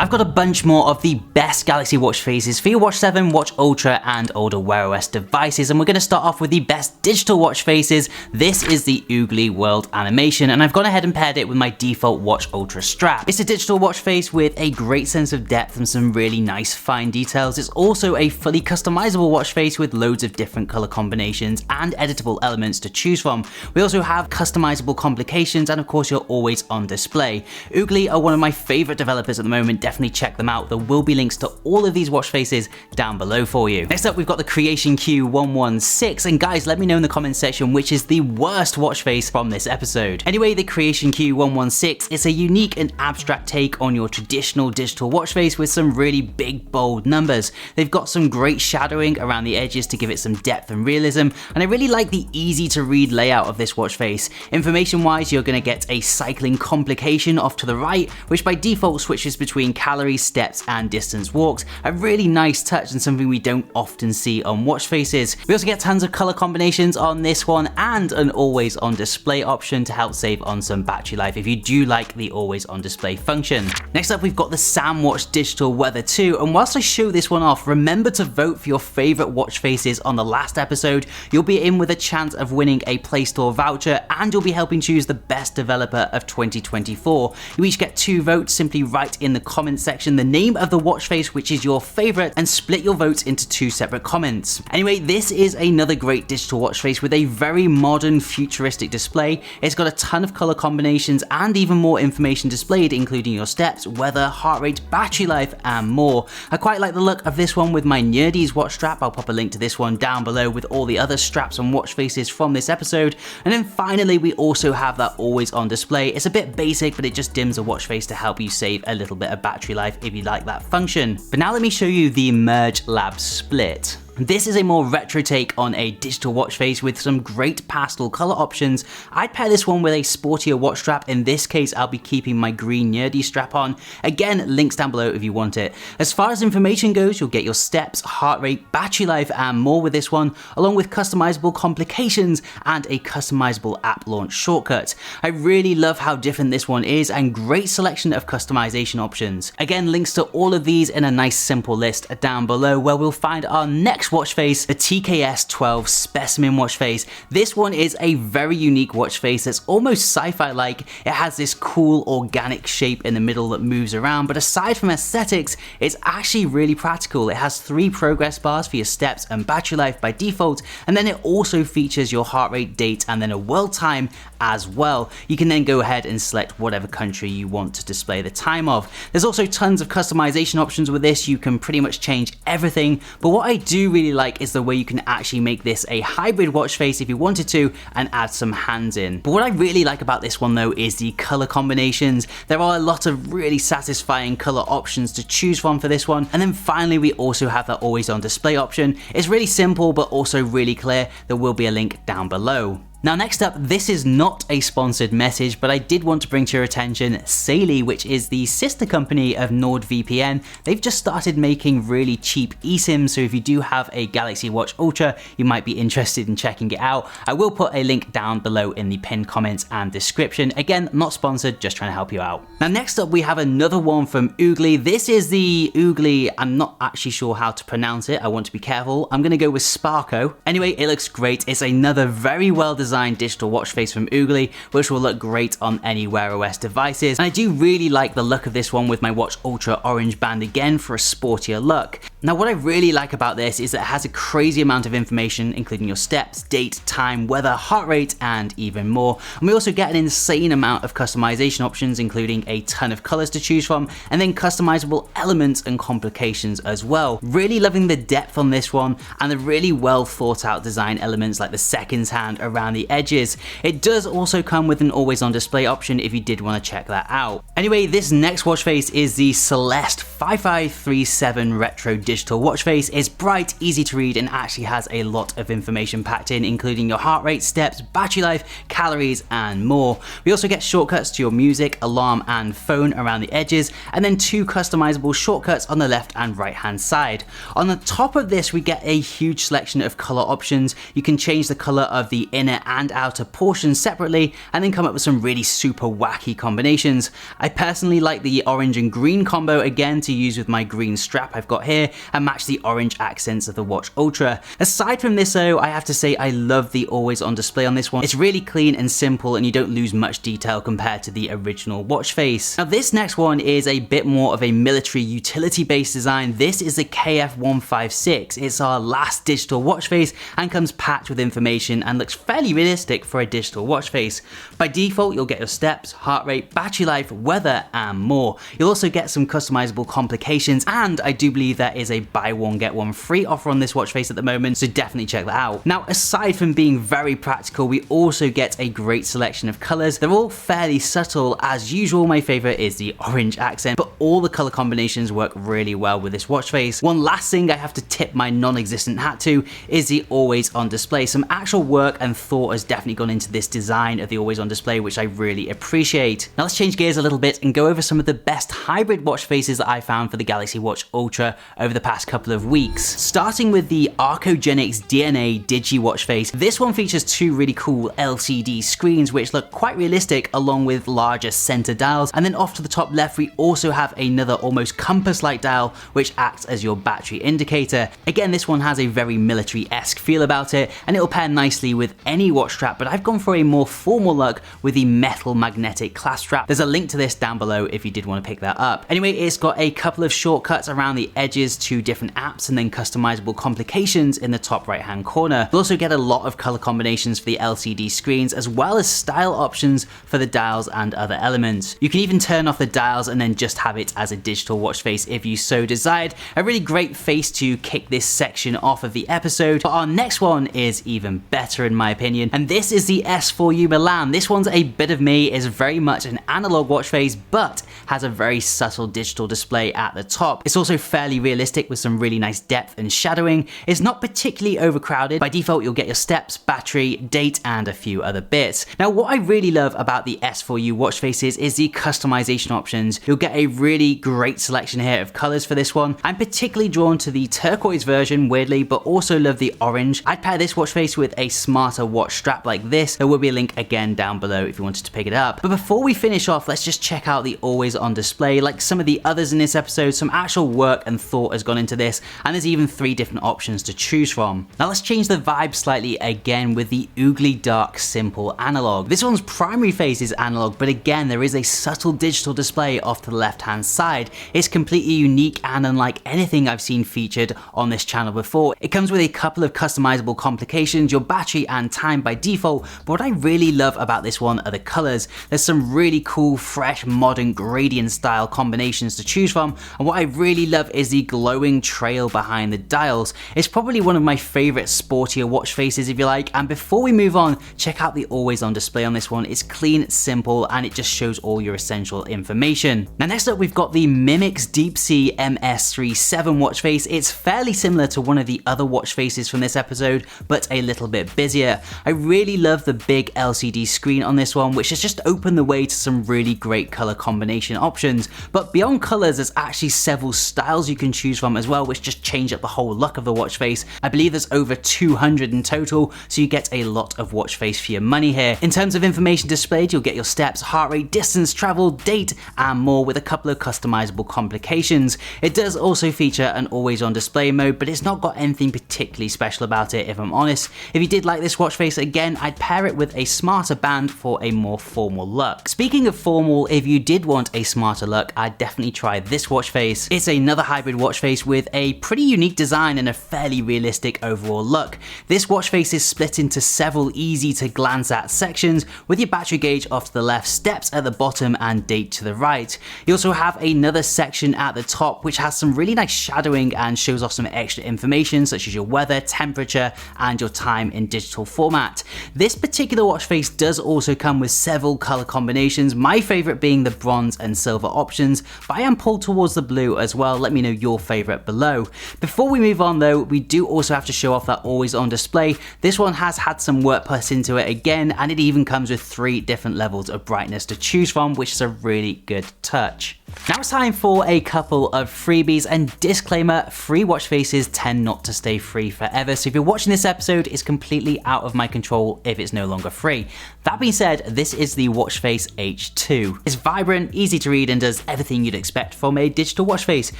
I've got a bunch more of the best Galaxy Watch faces for your Watch 7, Watch Ultra and older Wear OS devices, and we're going to start off with the best digital watch faces. This is the Oogly World animation, and I've gone ahead and paired it with my default Watch Ultra strap. It's a digital watch face with a great sense of depth and some really nice fine details. It's also a fully customizable watch face with loads of different color combinations and editable elements to choose from. We also have customizable complications, and of course you're always on display. Oogly are one of my favorite developers at the moment. Definitely check them out. There will be links to all of these watch faces down below for you. Next up, we've got the Creation Q116, and guys, let me know in the comments section which is the worst watch face from this episode. Anyway, the Creation Q116 is a unique and abstract take on your traditional digital watch face with some really big, bold numbers. They've got some great shadowing around the edges to give it some depth and realism, and I really like the easy to read layout of this watch face. Information wise, you're going to get a cycling complication off to the right, which by default switches between calories, steps and distance walked. A really nice touch and something we don't often see on watch faces. We also get tons of color combinations on this one and an always on display option to help save on some battery life if you do like the always on display function. Next up, we've got the SamWatch Digital Weather 2, and whilst I show this one off, remember to vote for your favorite watch faces on the last episode. You'll be in with a chance of winning a Play Store voucher, and you'll be helping choose the best developer of 2024. You each get 2 votes. Simply write in the comment section the name of the watch face which is your favorite and split your votes into 2 separate comments. Anyway, this is another great digital watch face with a very modern futuristic display. It's got a ton of color combinations and even more information displayed, including your steps, weather, heart rate, battery life and more. I quite like the look of this one with my Nerdy's watch strap. I'll pop a link to this one down below with all the other straps and watch faces from this episode. And then finally, we also have that always on display. It's a bit basic, but it just dims a watch face to help you save a little bit of battery life if you like that function. But now let me show you the Merge Lab Split. This is a more retro take on a digital watch face with some great pastel color options. I'd pair this one with a sportier watch strap. In this case, I'll be keeping my green Nerdy strap on. Again, links down below if you want it. As far as information goes, you'll get your steps, heart rate, battery life and more with this one, along with customizable complications and a customizable app launch shortcut. I really love how different this one is and great selection of customization options. Again, links to all of these in a nice simple list down below, where we'll find our next watch face, the TKS 12 Specimen watch face. This one is a very unique watch face that's almost sci-fi like. It has this cool organic shape in the middle that moves around, but aside from aesthetics, it's actually really practical. It has 3 progress bars for your steps and battery life by default, and then it also features your heart rate, date and then a world time as well. You can then go ahead and select whatever country you want to display the time of. There's also tons of customization options with this. You can pretty much change everything, but what I do really like is the way you can actually make this a hybrid watch face if you wanted to and add some hands in. But what I really like about this one though is the color combinations. There are a lot of really satisfying color options to choose from for this one. And then finally, we also have that always on display option. It's really simple but also really clear. There will be a link down below. Now next up, this is not a sponsored message, but I did want to bring to your attention Saily, which is the sister company of NordVPN. They've just started making really cheap eSIMs, so if you do have a Galaxy Watch Ultra, you might be interested in checking it out. I will put a link down below in the pinned comments and description. Again, not sponsored, just trying to help you out. Now next up, we have another one from Oogly. This is the Oogly, I'm not actually sure how to pronounce it. I want to be careful. I'm gonna go with Sparko. Anyway, it looks great. It's another very well designed digital watch face from Oogly, which will look great on any Wear OS devices. And I do really like the look of this one with my Watch Ultra orange band again for a sportier look. Now what I really like about this is that it has a crazy amount of information, including your steps, date, time, weather, heart rate, and even more. And we also get an insane amount of customization options, including a ton of colors to choose from, and then customizable elements and complications as well. Really loving the depth on this one and the really well thought out design elements like the seconds hand around the edges. It does also come with an always on display option if you did want to check that out. Anyway, this next watch face is the Celeste 5537 retro digital watch face. It's bright, easy to read, and actually has a lot of information packed in, including your heart rate, steps, battery life, calories, and more. We also get shortcuts to your music, alarm, and phone around the edges, and then 2 customizable shortcuts on the left and right hand side. On the top of this, we get a huge selection of color options. You can change the color of the inner and outer portions separately, and then come up with some really super wacky combinations. I personally like the orange and green combo again to use with my green strap I've got here and match the orange accents of the Watch Ultra. Aside from this though, I have to say I love the always on display on this one. It's really clean and simple, and you don't lose much detail compared to the original watch face. Now this next one is a bit more of a military utility based design. This is the KF156. It's our last digital watch face and comes packed with information and looks fairly realistic for a digital watch face. By default, you'll get your steps, heart rate, battery life, weather, and more. You'll also get some customizable complications, and I do believe there is a buy one get one free offer on this watch face at the moment, so definitely check that out. Now, aside from being very practical, we also get a great selection of colors. They're all fairly subtle. As usual, my favorite is the orange accent, but all the color combinations work really well with this watch face. One last thing I have to tip my non-existent hat to is the always on display. Some actual work and thought has definitely gone into this design of the always on display, which I really appreciate. Now let's change gears a little bit and go over some of the best hybrid watch faces that I found for the Galaxy Watch Ultra over the past couple of weeks. Starting with the Arcogenics DNA Digi watch face. This one features 2 really cool LCD screens which look quite realistic, along with larger center dials, and then off to the top left we also have another almost compass-like dial which acts as your battery indicator. Again, this one has a very military-esque feel about it, and it'll pair nicely with any watch strap, but I've gone for a more formal look with the metal magnetic clasp strap. There's a link to this down below if you did want to pick that up. Anyway, it's got a couple of shortcuts around the edges to different apps, and then customizable complications in the top right hand corner. You'll also get a lot of color combinations for the LCD screens, as well as style options for the dials and other elements. You can even turn off the dials and then just have it as a digital watch face if you so desired. A really great face to kick this section off of the episode. But our next one is even better in my opinion, and this is the S4U Milan. This one's a bit of me, is very much an analog watch face, but has a very subtle digital display at the top. It's also fairly realistic with some really nice depth and shadowing. It's not particularly overcrowded. By default, you'll get your steps, battery, date, and a few other bits. Now, what I really love about the S4U watch faces is the customization options. You'll get a really great selection here of colors for this one. I'm particularly drawn to the turquoise version, weirdly, but also love the orange. I'd pair this watch face with a smarter watch strap like this. There will be a link again down below if you wanted to pick it up. But before we finish off, let's just check out the always on display. Like some of the others in this episode, some actual work and thought has gone into this, and there's even 3 different options to choose from. Now let's change the vibe slightly again with the Oogly Dark Simple Analog. This one's primary face is analog, but again there is a subtle digital display off to the left hand side. It's completely unique and unlike anything I've seen featured on this channel before. It comes with a couple of customizable complications, your battery and time by default, but what I really love about this one are the colors. There's some really cool, fresh, modern gradient style combinations to choose from, and what I really love is the glowing trail behind the dials. It's probably one of my favorite sportier watch faces if you like, and before we move on, check out the always on display on this one. It's clean, simple, and it just shows all your essential information. Now next up we've got the Mimix Deep Sea MS37 watch face. It's fairly similar to one of the other watch faces from this episode, but a little bit busier. I really love the big LCD screen on this one, which has just opened the way to some really great color combination options. But beyond colors, there's actually several styles you can choose from as well, which just change up the whole look of the watch face. I believe there's over 200 in total, so you get a lot of watch face for your money here. In terms of information displayed, you'll get your steps, heart rate, distance traveled, date, and more, with a couple of customizable complications. It does also feature an always on display mode, but it's not got anything particularly special about it if I'm honest. If you did like this watch face, again, I'd pair it with a smarter band for a more formal look. Speaking of formal, if you did want a smarter look, I'd definitely try this watch face. It's another hybrid watch face with a pretty unique design and a fairly realistic overall look. This watch face is split into several easy to glance at sections, with your battery gauge off to the left, steps at the bottom, and date to the right. You also have another section at the top which has some really nice shadowing and shows off some extra information such as your weather, temperature, and your time in digital format. This particular watch face does also come with several color combinations, my favorite being the bronze and silver options, but I am pulled towards the blue as well. Let me know your favorite below. Before we move on though, we do also have to show off that always on display. This one has had some work put into it again, and it even comes with 3 different levels of brightness to choose from, which is a really good touch. Now it's time for a couple of freebies, and disclaimer, free watch faces tend not to stay free forever, so if you're watching this episode, it's completely out of my control if it's no longer free. That being said, this is the watch face H2. It's vibrant, easy to read, and does everything you'd expect from a digital watch face.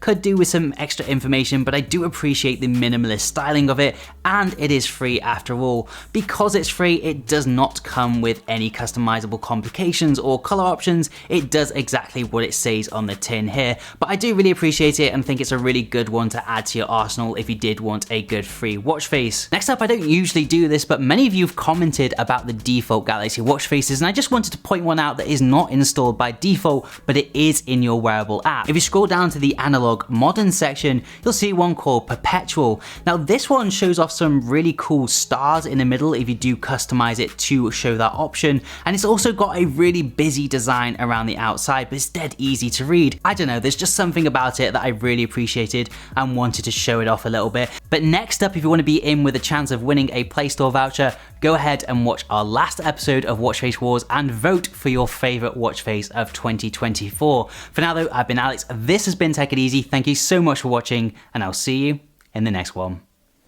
Could do with some extra information, but I do appreciate the minimalist styling of it, and it is free after all. Because it's free, it does not come with any customizable complications or color options. It does exactly what it says on the tin here, but I do really appreciate it and think it's a really good one to add to your arsenal if you did want a good free watch face. Next up, I don't usually do this, but many of you have commented about the default Galaxy watch faces, and I just wanted to point one out that is not installed by default, but it is in your wearable app. If you scroll down to the analog modern section, you'll see one called Perpetual. Now this one shows off some really cool stars in the middle if you do customize it to show that option, and it's also got a really busy design around the outside, but it's dead easy to read. I don't know, there's just something about it that I really appreciated and wanted to show it off a little bit. But next up, if you want to be in with a chance of winning a Play Store voucher, go ahead and watch our last episode of Watch Face Wars and vote for your favorite watch face of 2024. For now though, I've been Alex, this has been Take It Easy, thank you so much for watching, and I'll see you in the next one.